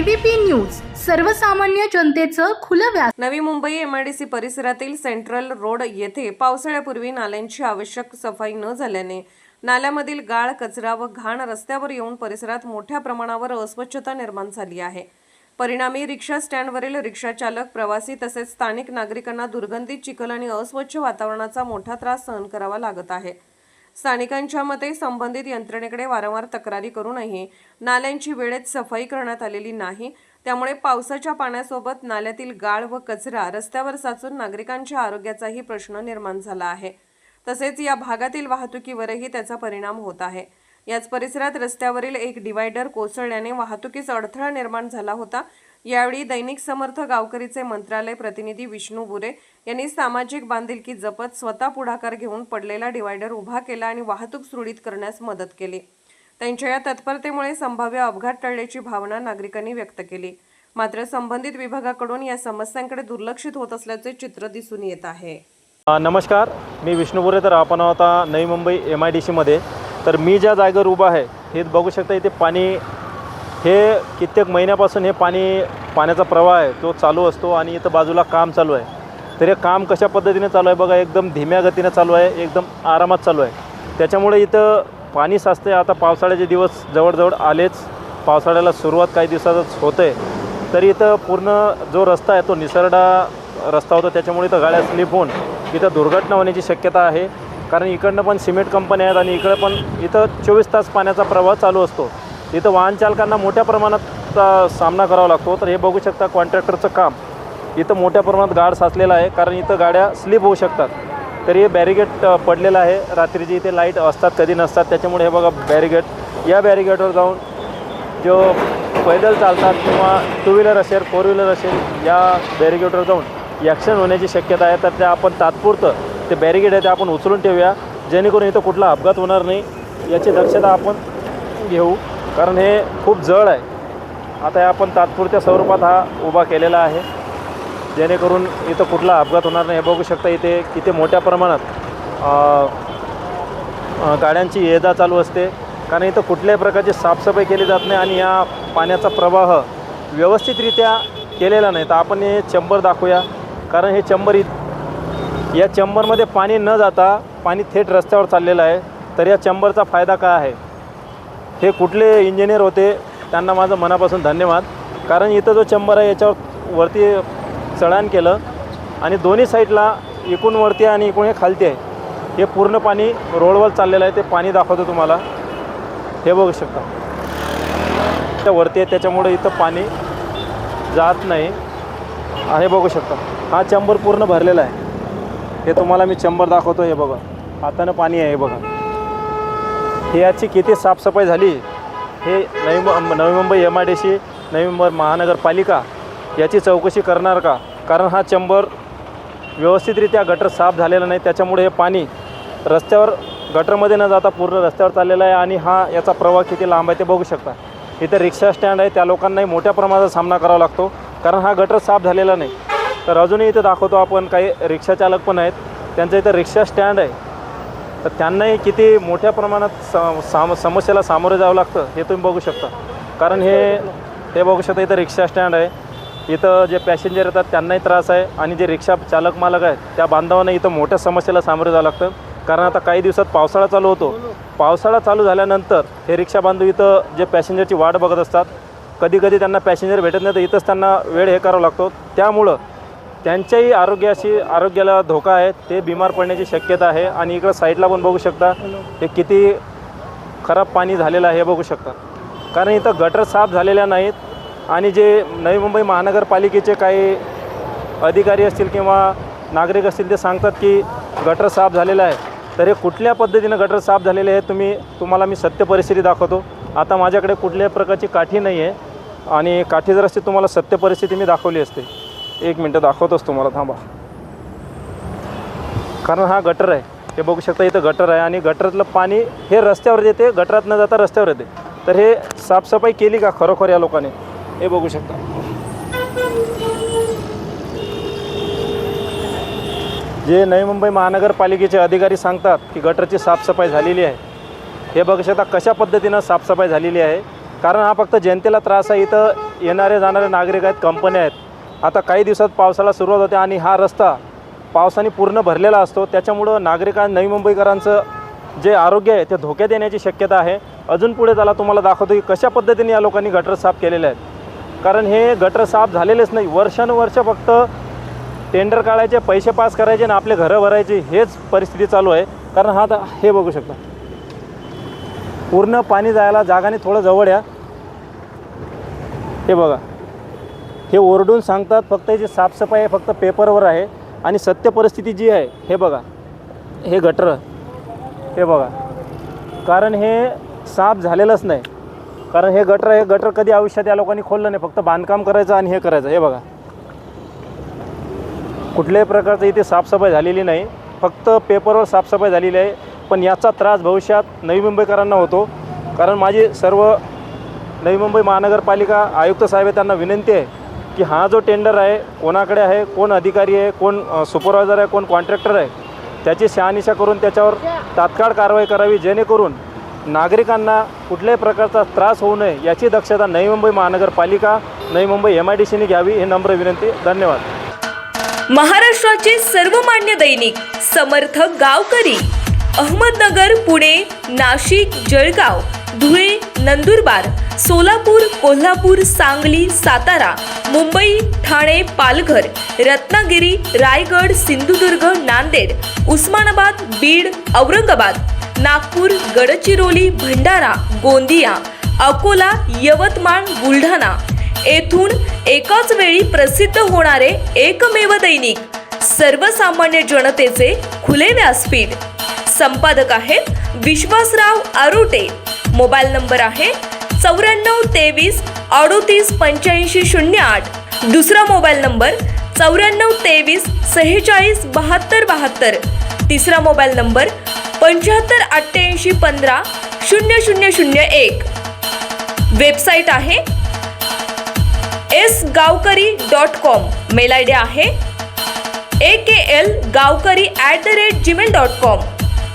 ABP news सर्वसामान्य जनतेचं खुलं व्यास। नवी मुंबई एमआयडीसी परिसरातील सेंट्रल रोड येथे पावसाळ्यापूर्वी नाल्यांची आवश्यक सफाई न झाल्याने नाल्यामधील गाळ, कचरा व घाण रस्त्यावर येऊन परिसरात मोठ्या प्रमाणावर अस्वच्छता निर्माण झाली आहे। परिणामी रिक्षा स्टँडवरील रिक्षा चालक, प्रवासी तसेच स्थानिक नागरिकांना दुर्गंधित चिखल आणि अस्वच्छ वातावरणाचा मोठा त्रास सहन करावा लागत आहे। स्थानिकांच्या मते संबंधित यंत्रणेकडे वारंवार तक्रारी करूनही नाल्यांची वेळेत सफाई करण्यात आलेली नाही। त्यामुळे पावसाच्या पाण्यासोबत नाल्यातील गाळ व कचरा रस्त्यावर साचून नागरिकांच्या आरोग्याचाही प्रश्न निर्माण झाला आहे। तसेच या भागातील वाहतुकीवरही त्याचा परिणाम होत आहे। याच परिसरात रस्त्यावरील एक डिवायडर कोसळल्याने वाहतुकीस अडथळा निर्माण झाला होता। यावेळी दैनिक समर्थ गावकरीचे मंत्रालय प्रतिनिधी विष्णू बुरे यांनी सामाजिक बांधिलकी जपत स्वतः पुढाकार घेऊन पडलेला डिवायडर उभा केला आणि वाहतूक सुरळीत करण्यास मदत केली। त्यांच्या या तत्परतेमुळे संभाव्य अपघात टळल्याची भावना नागरिकांनी व्यक्त केली। मात्र संबंधित विभागाकडून या समस्यांकडे दुर्लक्षित होत असल्याचे चित्र दिसून येत आहे। नमस्कार, मी विष्णू बुरे। तर आपण आता नवी मुंबई एमआयडीसी मध्ये, तर मी ज्या जागेवर उभा आहे हे बघू शकता। इथे पाणी हे कित्येक महिन्यापासून हे पाण्याचा प्रवाह आहे तो चालू असतो आणि इथं बाजूला काम चालू आहे। तर हे काम कशा पद्धतीने चालू आहे बघा, एकदम धीम्या गतीने चालू आहे, एकदम आरामात चालू आहे। त्याच्यामुळे इथं पाणी साचते। आता पावसाळ्याचे दिवस जवळजवळ आलेच, पावसाळ्याला सुरुवात काही दिवसातच होते। तरी इथं पूर्ण जो रस्ता आहे तो निसरडा रस्ता होता, त्याच्यामुळे इथं गाड्या स्लिप होऊन इथं दुर्घटना होण्याची शक्यता आहे। कारण इकडनं पण सिमेंट कंपन्या आहेत आणि इकडे पण इथं 24 तास पाण्याचा प्रवाह चालू असतो। इथं वाहन चालकांना मोठ्या प्रमाणात सामना करावा लागतो। तर हे बघू शकता, कॉन्ट्रॅक्टरचं काम इथं मोठ्या प्रमाणात गाळ साचलेला आहे, कारण इथं गाड्या स्लिप होऊ शकतात। तर हे बॅरिगेट पडलेलं आहे। रात्रीची इथे लाईट असतात, कधी नसतात, त्याच्यामुळे हे बघा बॅरिगेट, या बॅरिगेटवर जाऊन जो पैदल चालतात किंवा टू व्हीलर असेल, फोर व्हीलर असेल, या बॅरिगेटवर जाऊन ॲक्सिडेंट होण्याची शक्यता आहे। तर त्या आपण तात्पुरतं ते बॅरिगेट आहे ते आपण उचलून ठेवूया, जेणेकरून इथं कुठला अपघात होणार नाही याची दक्षता आपण घेऊ, कारण हे खूप जड आहे। आता हे आपण तात्पुरत्या स्वरूपात हा उभा केलेला आहे, जेणेकरून इथं कुठला अपघात होणार नाही। हे बघू शकता इथे किती मोठ्या प्रमाणात गाड्यांची ये जा चालू असते, कारण इथं कुठल्याही प्रकारची साफसफाई केली जात नाही आणि या पाण्याचा प्रवाह व्यवस्थितरित्या केलेला नाही। तर आपण हे चेंबर दाखवूया, कारण हे चेंबर या चेंबरमध्ये पाणी न जाता पाणी थेट रस्त्यावर चाललेलं आहे। तर या चेंबरचा फायदा काय आहे, हे कुठले इंजिनियर होते त्यांना माझं मनापासून धन्यवाद। कारण इथं जो चेंबर आहे याच्यावर वरती चढाण केलं आणि दोन्ही साईडला इकडून वरती आणि इकडून हे खालती आहे, हे पूर्ण पाणी रोडवर चाललेलं आहे। ते पाणी दाखवतो तुम्हाला, हे बघू शकता त्या वरती आहे, त्याच्यामुळे इथं पाणी जात नाही। हे बघू शकता, हा चेंबर पूर्ण भरलेला आहे। हे तुम्हाला मी चेंबर दाखवतो, हे बघा हातानं पाणी आहे, हे बघा। हे याची किती साफसफाई झाली, हे नवी मुंबई एमआयडीसी, नवी मुंबई महानगरपालिका याची चौकशी करणार का? कारण हा चेंबर व्यवस्थितरित्या गटर साफ झालेला नाही, त्याच्यामुळे हे पाणी रस्त्यावर गटरमध्ये न जाता पूर्ण रस्त्यावर चाललेलं आहे आणि हा याचा प्रवाह किती लांब आहे ते बघू शकता। इथं रिक्षा स्टँड आहे, त्या लोकांनाही मोठ्या प्रमाणात सामना करावा लागतो, कारण हा गटर साफ झालेला नाही। तर अजूनही इथं दाखवतो आपण, काही रिक्षा चालक पण आहेत, त्यांचं इथं रिक्षा स्टँड आहे, तर त्यांनाही किती मोठ्या प्रमाणात समस्येला सामोरे जावं लागतं हे तुम्ही बघू शकता। कारण हे बघू शकता, इथं रिक्षा स्टँड आहे, इथं जे पॅसेंजर येतात त्यांनाही त्रास आहे आणि जे रिक्षा चालक मालक आहेत त्या बांधवांना इथं मोठ्या समस्येला सामोरे जावं लागतं। कारण आता काही दिवसात पावसाळा चालू होतो, पावसाळा चालू झाल्यानंतर हे रिक्षा बांधव इथं जे पॅसेंजरची वाट बघत असतात, कधी कधी त्यांना पॅसेंजर भेटत नाही, तर इथंच त्यांना वेळ हे करावा लागतो। त्यामुळं त्यांच्याही आरोग्याला धोका आहे, ते बिमार पडण्याची शक्यता आहे। आणि इकडं साईडला पण बघू शकता हे किती खराब पाणी झालेलं आहे, हे बघू शकता। कारण इथं गटर साफ झालेल्या नाहीत आणि जे नवी मुंबई महानगरपालिकेचे काही अधिकारी असतील किंवा नागरिक असतील ते सांगतात की गटर साफ झालेलं आहे। तर हे कुठल्या पद्धतीनं गटर साफ झालेले आहे तुम्हाला मी सत्य परिस्थिती दाखवतो। आता माझ्याकडे कुठल्याही प्रकारची काठी नाही आहे आणि काठी जर असते तुम्हाला सत्य परिस्थिती मी दाखवली असते। एक मिनटं दाखवतोच तुम्हाला, थांबा। कारण हा गटर आहे, हे बघू शकता इथं गटर आहे आणि गटरातलं पाणी हे रस्त्यावर येते, गटरात न जाता रस्त्यावर येते। तर हे साफसफाई केली का खरोखर या लोकांनी, हे बघू शकता। जे नवी मुंबई महानगरपालिकेचे अधिकारी सांगतात की गटरची साफसफाई झालेली आहे, हे बघू शकता कशा पद्धतीनं साफसफाई झालेली आहे। कारण हा फक्त जनतेला त्रास आहे. इथं येणारे जाणारे नागरिक आहेत, कंपन्या आहेत. आता काही दिवसात पावसाला सुरुवात होते आणि हा रस्ता पावसाने पूर्ण भरलेला असतो. त्याच्यामुळं नवी मुंबईकरांचं जे आरोग्य आहे ते धोक्यात येण्याची शक्यता आहे. अजून पुढे त्याला तुम्हाला दाखवतो की कशा पद्धतीने या लोकांनी गटर साफ केलेले आहेत. कारण हे गटर साफ झालेलेच नाही, वर्षानुवर्ष फक्त टेंडर काढायचे, पैसे पास करायचे आणि आपले घरं भरायची, हेच परिस्थिती चालू आहे. कारण हे बघू शकता, पूर्ण पाणी जायला जागाने थोडं जवळ या. हे बघा, हे ओरडून सांगतात फक्त याची साफसफाई आहे, फक्त पेपरवर आहे. आणि सत्य परिस्थिती जी आहे, हे बघा, हे गटर, हे बघा, कारण हे साफ झालेलंच नाही. कारण हे गटर कधी आयुष्यात या लोकांनी खोललं नाही, फक्त बांधकाम करायचं आणि हे करायचं. हे बघा, कुठल्याही प्रकारचं इथे साफसफाई झालेली नाही, फक्त पेपरवर साफसफाई झालेली आहे. पण याचा त्रास भविष्यात नवी मुंबईकरांना होतो. कारण माझी सर्व नवी मुंबई महानगरपालिका आयुक्त साहेब त्यांना विनंती आहे की हा जो टेंडर आहे कोणाकडे आहे, कोण अधिकारी आहे, कोण सुपरवायझर आहे, कोण कॉन्ट्रॅक्टर आहे, त्याची शहानिशा करून त्याच्यावर तात्काळ कारवाई करावी, जेणेकरून नागरिकांना कुठल्याही प्रकारचा त्रास होऊ नये याची दक्षता नवी मुंबई महानगरपालिका, नवी मुंबई MIDC घ्यावी, ही नम्र विनंती. धन्यवाद. महाराष्ट्राचे सर्वमान्य दैनिक समर्थ गावकरी, अहमदनगर, पुणे, नाशिक, जळगाव, धुळे, नंदुरबार, सोलापूर, कोल्हापूर, सांगली, सातारा, मुंबई, ठाणे, पालघर, रत्नागिरी, रायगड, सिंधुदुर्ग, नांदेड, उस्मानाबाद, बीड, औरंगाबाद, नागपूर, गडचिरोली, भंडारा, गोंदिया, अकोला, यवतमाळ, बुलढाणा येथून एकाच वेळी प्रसिद्ध होणारे एकमेव दैनिक, सर्वसामान्य जनतेचे खुले व्यासपीठ. संपादक आहेत विश्वासराव आरोटे. मोबाईल नंबर आहे 94 23 38 85 08. दुसरा मोबाईल नंबर 94 23 46 72 72. तिसरा मोबाईल नंबर 75 88 15 0001. वेबसाईट आहे sgavkari.com. मेल ID आहे AKLgavkari@gmail.com.